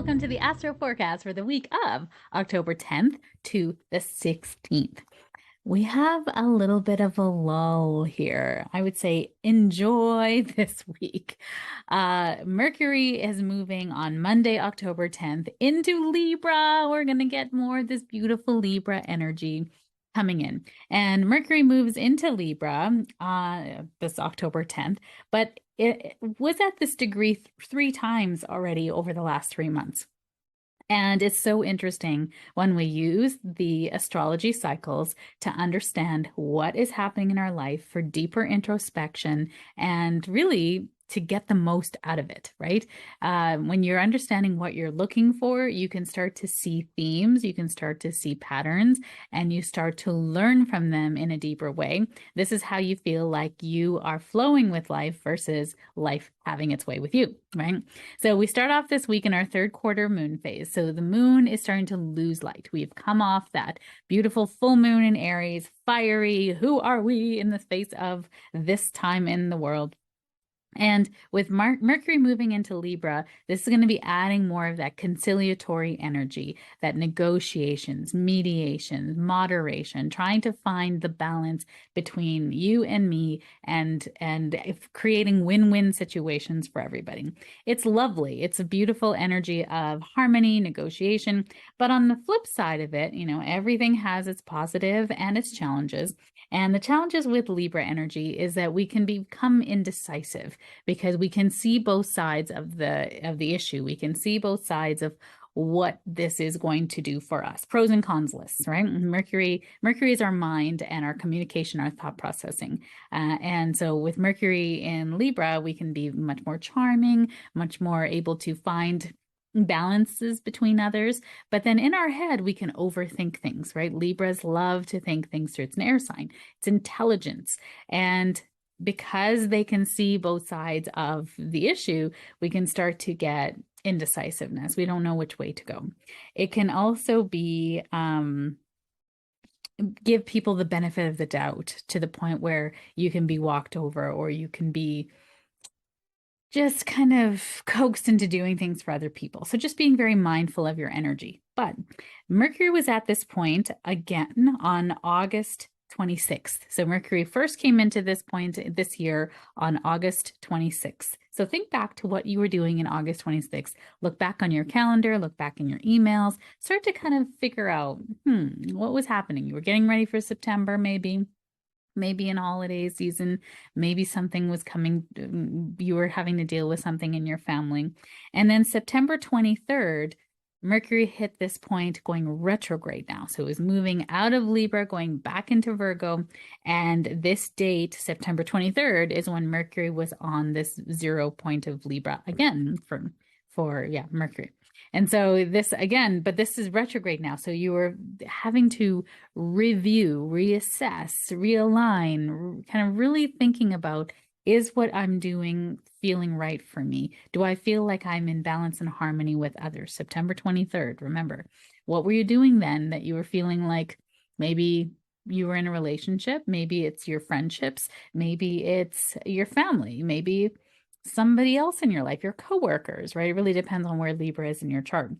welcome to the Astro Forecast for the week of October 10th to the 16th. We have a little bit of a lull here. I would say enjoy this week. Mercury is moving on Monday, October 10th into Libra. We're going to get more of this beautiful Libra energy coming in. And Mercury moves into Libra this October 10th, but it was at this degree three times already over the last 3 months. And it's so interesting when we use the astrology cycles to understand what is happening in our life for deeper introspection and really to get the most out of it, right? When you're understanding what you're looking for, you can start to see themes, you can start to see patterns, and you start to learn from them in a deeper way. This is how you feel like you are flowing with life versus life having its way with you, right? So we start off this week in our third quarter moon phase. So the moon is starting to lose light. We've come off that beautiful full moon in Aries, fiery, who are we in the face of this time in the world? And with Mercury moving into Libra, this is going to be adding more of that conciliatory energy, that negotiations, mediations, moderation, trying to find the balance between you and me and creating win-win situations for everybody. It's lovely. It's a beautiful energy of harmony, negotiation. But on the flip side of it, you know, everything has its positive and its challenges. And the challenges with Libra energy is that we can become indecisive because we can see both sides of the issue. We can see both sides of what this is going to do for us. Pros and cons lists, right? Mercury is our mind and our communication, our thought processing. And so with Mercury in Libra, we can be much more charming, much more able to find balances between others. But then in our head, we can overthink things, right? Libras love to think things through. It's an air sign. It's intelligence. And because they can see both sides of the issue, we can start to get indecisiveness. We don't know which way to go. It can also be give people the benefit of the doubt to the point where you can be walked over or you can be just kind of coaxed into doing things for other people. So just being very mindful of your energy. But Mercury was at this point again on August 26th. So Mercury first came into this point this year on August 26th. So think back to what you were doing in August 26th. Look back on your calendar, look back in your emails, start to kind of figure out, what was happening? You were getting ready for September, maybe in holiday season, maybe something was coming, you were having to deal with something in your family. And then September 23rd, Mercury hit this point going retrograde now. So it was moving out of Libra, going back into Virgo. And this date, September 23rd, is when Mercury was on this 0 point of Libra again for Mercury. And so this again, but this is retrograde now. So you were having to review, reassess, realign, kind of really thinking about, is what I'm doing feeling right for me? Do I feel like I'm in balance and harmony with others? September 23rd, remember, what were you doing then that you were feeling like maybe you were in a relationship? Maybe it's your friendships. Maybe it's your family. Maybe somebody else in your life, your coworkers, right? It really depends on where Libra is in your chart.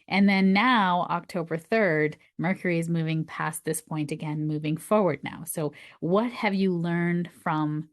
And then now, October 3rd, Mercury is moving past this point again, moving forward now. So what have you learned from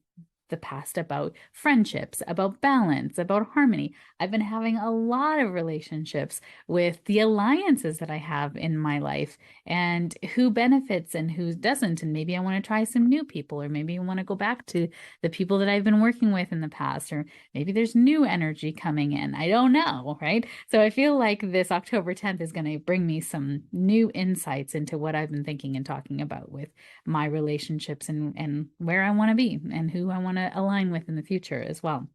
the past about friendships, about balance, about harmony? I've been having a lot of relationships with the alliances that I have in my life and who benefits and who doesn't. And maybe I want to try some new people, or maybe I want to go back to the people that I've been working with in the past, or maybe there's new energy coming in. I don't know, right? So I feel like this October 10th is going to bring me some new insights into what I've been thinking and talking about with my relationships and where I want to be and who I want to align with in the future as well.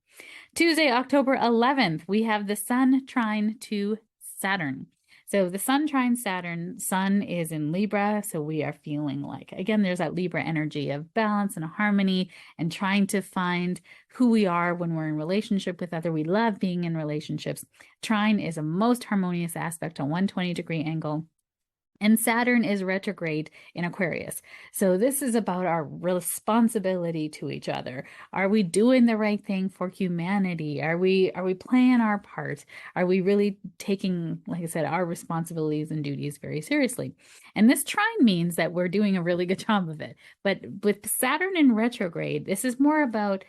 Tuesday, October 11th, we have the Sun trine to Saturn. So the Sun trine Saturn, Sun is in Libra. So we are feeling like, again, there's that Libra energy of balance and harmony and trying to find who we are when we're in relationship with other. We love being in relationships. Trine is a most harmonious aspect, a 120-degree angle. And Saturn is retrograde in Aquarius. So this is about our responsibility to each other. Are we doing the right thing for humanity? Are we playing our part? Are we really taking, like I said, our responsibilities and duties very seriously? And this trine means that we're doing a really good job of it. But with Saturn in retrograde, this is more about,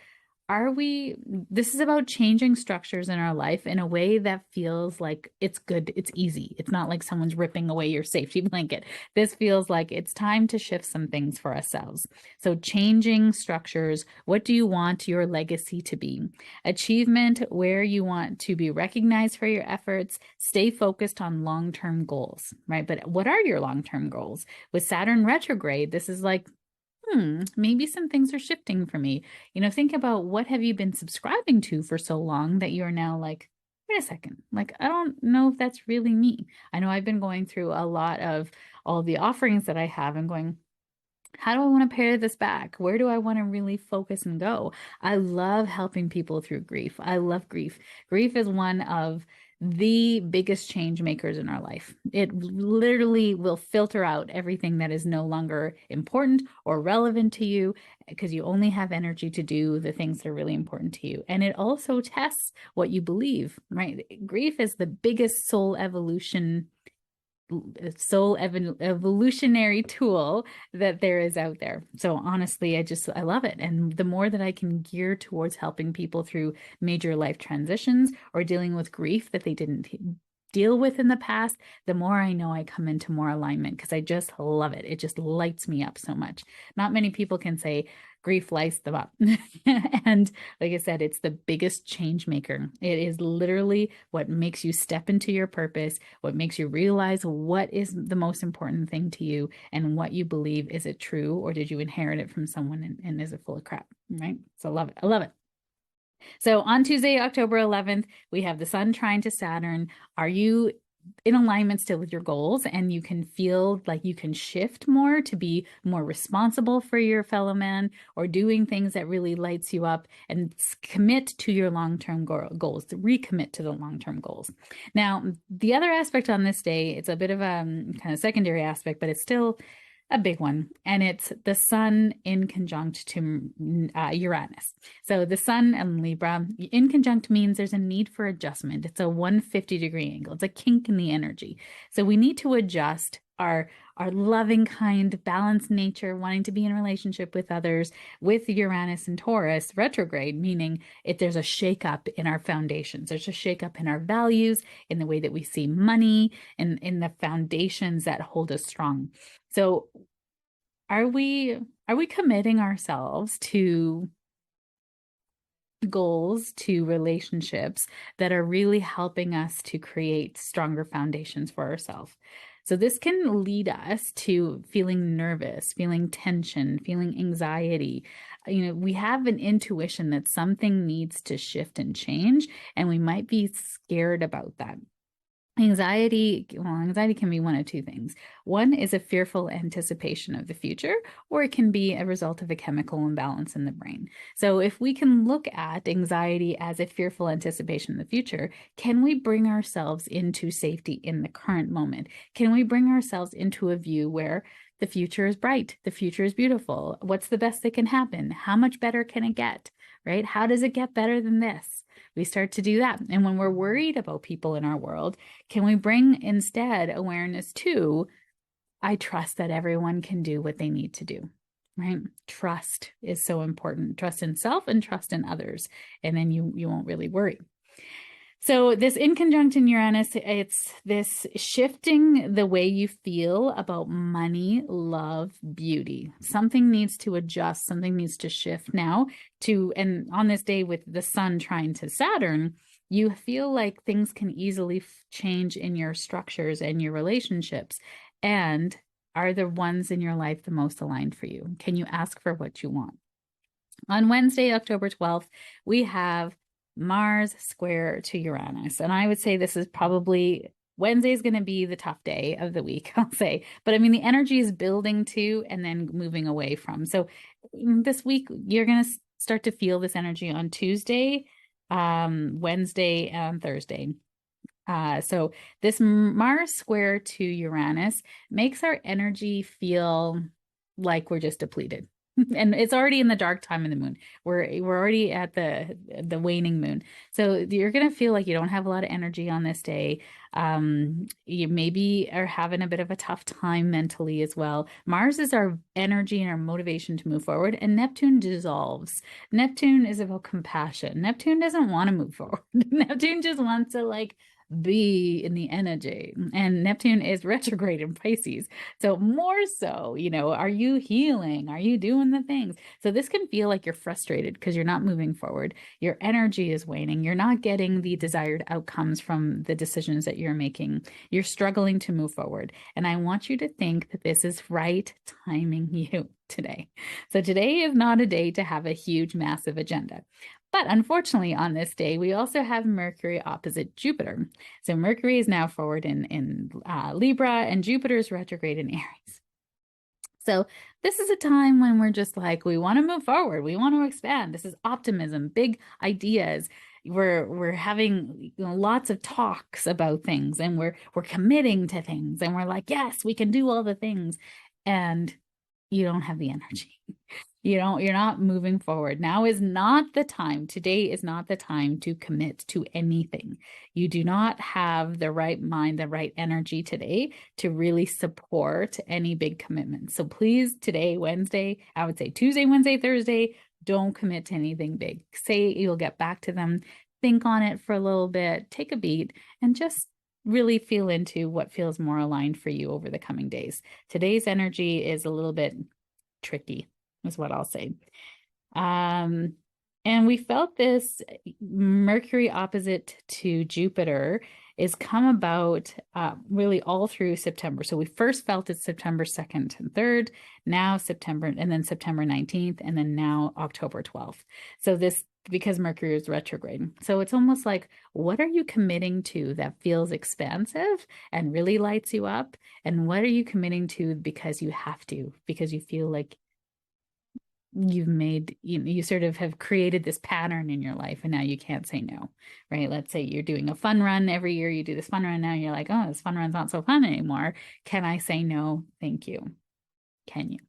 this is about changing structures in our life in a way that feels like it's good, it's easy. It's not like someone's ripping away your safety blanket. This feels like it's time to shift some things for ourselves. So changing structures, what do you want your legacy to be? Achievement, where you want to be recognized for your efforts. Stay focused on long-term goals, right? But what are your long-term goals? With Saturn retrograde, this is like, maybe some things are shifting for me. Think about, what have you been subscribing to for so long that you're now like, wait a second, like, I don't know if that's really me. I know I've been going through a lot of all the offerings that I have and going, how do I want to pare this back? Where do I want to really focus and go? I love helping people through grief. I love grief. Grief is one of the biggest change makers in our life. It literally will filter out everything that is no longer important or relevant to you, because you only have energy to do the things that are really important to you. And it also tests what you believe, right? Grief is the biggest evolutionary tool that there is out there. So honestly, I love it. And the more that I can gear towards helping people through major life transitions or dealing with grief that they didn't deal with in the past, the more I know I come into more alignment, because I just love it. It just lights me up so much. Not many people can say grief lights them up. And like I said, it's the biggest change maker. It is literally what makes you step into your purpose, what makes you realize what is the most important thing to you and what you believe. Is it true, or did you inherit it from someone, and is it full of crap, right? So I love it. I love it. So on Tuesday, October 11th, we have the Sun trine to Saturn. Are you in alignment still with your goals, and you can feel like you can shift more to be more responsible for your fellow man, or doing things that really lights you up, and commit to your long-term goals, to recommit to the long-term goals? Now, the other aspect on this day, it's a bit of a kind of secondary aspect, but it's still a big one, and it's the Sun in conjunct to Uranus. So the Sun and Libra in conjunct means there's a need for adjustment. It's a 150-degree angle. It's a kink in the energy. So we need to adjust our loving, kind, balanced nature, wanting to be in a relationship with others, with Uranus and Taurus retrograde, meaning there's a shakeup in our foundations. There's a shakeup in our values, in the way that we see money, and in the foundations that hold us strong. So are we committing ourselves to goals, to relationships that are really helping us to create stronger foundations for ourselves? So this can lead us to feeling nervous, feeling tension, feeling anxiety. We have an intuition that something needs to shift and change, and we might be scared about that. Anxiety can be one of two things. One is a fearful anticipation of the future, or it can be a result of a chemical imbalance in the brain. So if we can look at anxiety as a fearful anticipation of the future, can we bring ourselves into safety in the current moment? Can we bring ourselves into a view where the future is bright, the future is beautiful? What's the best that can happen? How much better can it get, right? How does it get better than this? We start to do that. And when we're worried about people in our world, can we bring instead awareness to, I trust that everyone can do what they need to do, right? Trust is so important. Trust in self and trust in others. And then you won't really worry. So this in conjunct in Uranus, it's this shifting the way you feel about money, love, beauty. Something needs to adjust. Something needs to shift now and on this day with the Sun trine to Saturn, you feel like things can easily change in your structures and your relationships. And are the ones in your life the most aligned for you? Can you ask for what you want? On Wednesday, October 12th, we have Mars square to Uranus. And I would say this is probably, Wednesday is going to be the tough day of the week, I'll say. But I mean, the energy is building to and then moving away from. So this week, you're going to start to feel this energy on Tuesday, Wednesday, and Thursday. So this Mars square to Uranus makes our energy feel like we're just depleted. And it's already in the dark time of the moon. We're already at the waning moon. So you're gonna feel like you don't have a lot of energy on this day. You maybe are having a bit of a tough time mentally as well. Mars is our energy and our motivation to move forward, and Neptune dissolves. Neptune is about compassion. Neptune doesn't want to move forward. Neptune just wants to like be in the energy. And Neptune is retrograde in Pisces. So more so, are you healing? Are you doing the things? So this can feel like you're frustrated because you're not moving forward. Your energy is waning. You're not getting the desired outcomes from the decisions that you're making. You're struggling to move forward. And I want you to think that this is right timing you today. So today is not a day to have a huge, massive agenda. But unfortunately, on this day, we also have Mercury opposite Jupiter. So Mercury is now forward in Libra, and Jupiter is retrograde in Aries. So this is a time when we're just like, we want to move forward. We want to expand. This is optimism, big ideas. We're having lots of talks about things, and we're committing to things, and we're like, yes, we can do all the things. And you don't have the energy. You're not moving forward. Now is not the time. Today is not the time to commit to anything. You do not have the right mind, the right energy today to really support any big commitments. So please, today, Wednesday, I would say Tuesday, Wednesday, Thursday, don't commit to anything big. Say you'll get back to them, think on it for a little bit, take a beat, and just really feel into what feels more aligned for you over the coming days. Today's energy is a little bit tricky, is what I'll say. And we felt this Mercury opposite to Jupiter is come about really all through September. So we first felt it September 2nd and 3rd, now September, and then September 19th, and then now October 12th. So this, because Mercury is retrograde. So it's almost like, what are you committing to that feels expansive and really lights you up? And what are you committing to because you have to, because you feel like you've made, you sort of have created this pattern in your life and now you can't say no, right? Let's say you're doing a fun run every year, you do this fun run, now you're like, oh, this fun run's not so fun anymore. Can I say no? Thank you. Can you?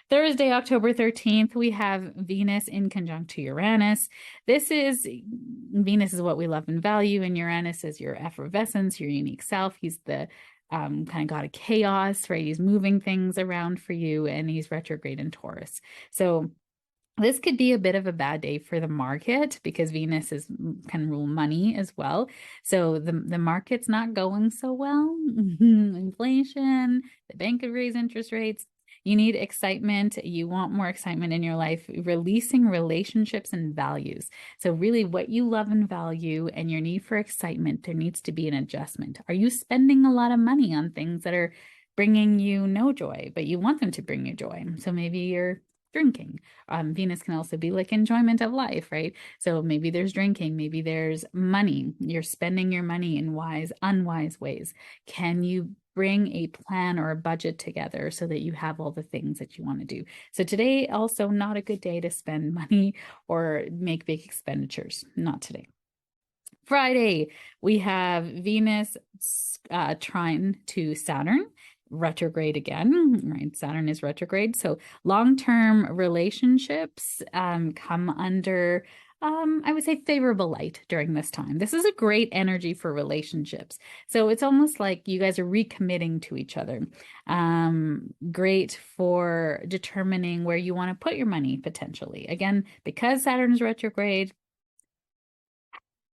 Thursday, October 13th, we have Venus in conjunct to Uranus. Venus is what we love and value, and Uranus is your effervescence, your unique self. He's the kind of god of chaos, right? He's moving things around for you, and he's retrograde in Taurus. So this could be a bit of a bad day for the market because Venus can rule money as well. So the market's not going so well. Inflation, the bank could raise interest rates. You need excitement. You want more excitement in your life, releasing relationships and values. So really what you love and value and your need for excitement, there needs to be an adjustment. Are you spending a lot of money on things that are bringing you no joy, but you want them to bring you joy? So maybe you're drinking. Venus can also be like enjoyment of life, right? So maybe there's drinking, maybe there's money. You're spending your money in unwise ways. Can you bring a plan or a budget together so that you have all the things that you want to do? So today, also not a good day to spend money or make big expenditures. Not today. Friday, we have Venus trine to Saturn, retrograde again, right? Saturn is retrograde. So long-term relationships come under, I would say, favorable light during this time. This is a great energy for relationships. So it's almost like you guys are recommitting to each other. Great for determining where you want to put your money potentially. Again, because Saturn is retrograde,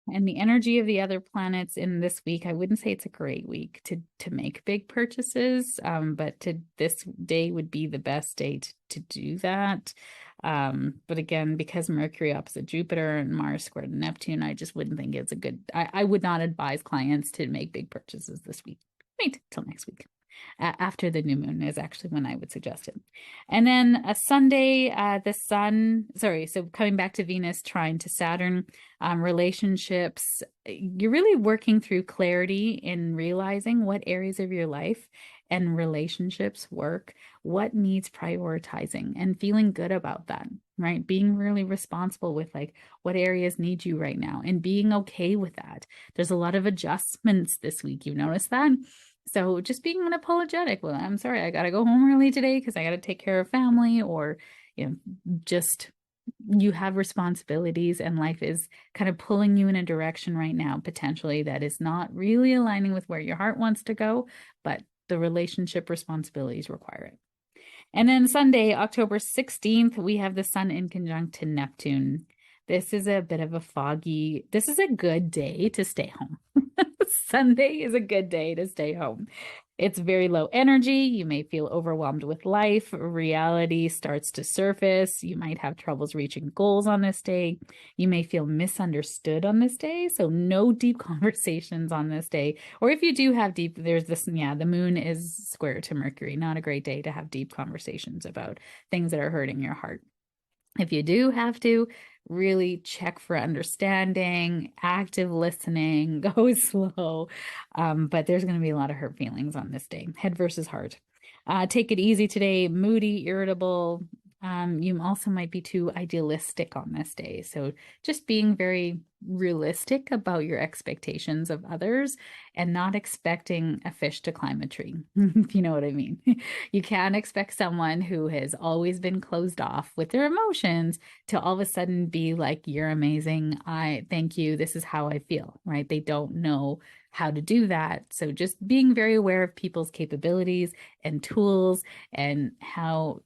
and the energy of the other planets in this week, I wouldn't say it's a great week to make big purchases, but this day would be the best day to do that. But again, because Mercury opposite Jupiter and Mars squared Neptune, I just wouldn't think it's a good, I would not advise clients to make big purchases this week. Wait till next week. After the new moon is actually when I would suggest it. And then a Sunday, so coming back to Venus trine to Saturn, relationships, you're really working through clarity in realizing what areas of your life and relationships, work, what needs prioritizing and feeling good about that, right? Being really responsible with like what areas need you right now and being okay with that. There's a lot of adjustments this week. You notice that? So just being unapologetic. Well, I'm sorry, I got to go home early today because I got to take care of family, or, just you have responsibilities and life is kind of pulling you in a direction right now, potentially that is not really aligning with where your heart wants to go, but the relationship responsibilities require it. And then Sunday, October 16th, we have the sun in conjunct to Neptune. This is a bit of a this is a good day to stay home. Sunday is a good day to stay home. It's very low energy. You may feel overwhelmed with life. Reality starts to surface. You might have troubles reaching goals on this day. You may feel misunderstood on this day. So no deep conversations on this day. Or if you do have deep, there's this, the moon is square to Mercury. Not a great day to have deep conversations about things that are hurting your heart. If you do have to, really check for understanding, active listening, go slow. But there's going to be a lot of hurt feelings on this day, head versus heart. Take it easy today, moody, irritable. You also might be too idealistic on this day. So just being very realistic about your expectations of others and not expecting a fish to climb a tree, if you know what I mean. You can't expect someone who has always been closed off with their emotions to all of a sudden be like, you're amazing. I thank you. This is how I feel, right? They don't know how to do that. So just being very aware of people's capabilities and tools and how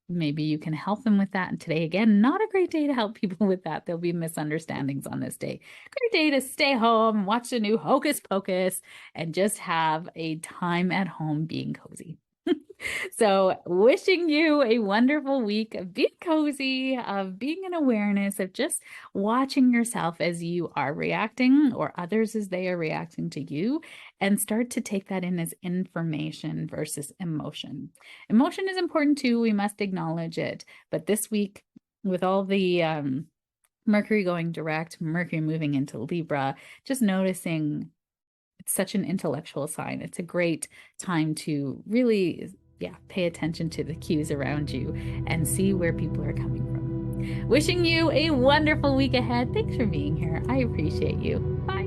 maybe you can help them with that. And today, again, not a great day to help people with that. There'll be misunderstandings on this day. Great day to stay home, watch the new Hocus Pocus, and just have a time at home being cozy. So wishing you a wonderful week of being cozy, of being in awareness, of just watching yourself as you are reacting or others as they are reacting to you, and start to take that in as information versus emotion. Emotion is important too. We must acknowledge it. But this week, with all the Mercury going direct, Mercury moving into Libra, just noticing it's such an intellectual sign. It's a great time to really pay attention to the cues around you and see where people are coming from. Wishing you a wonderful week ahead. Thanks for being here. I appreciate you. Bye.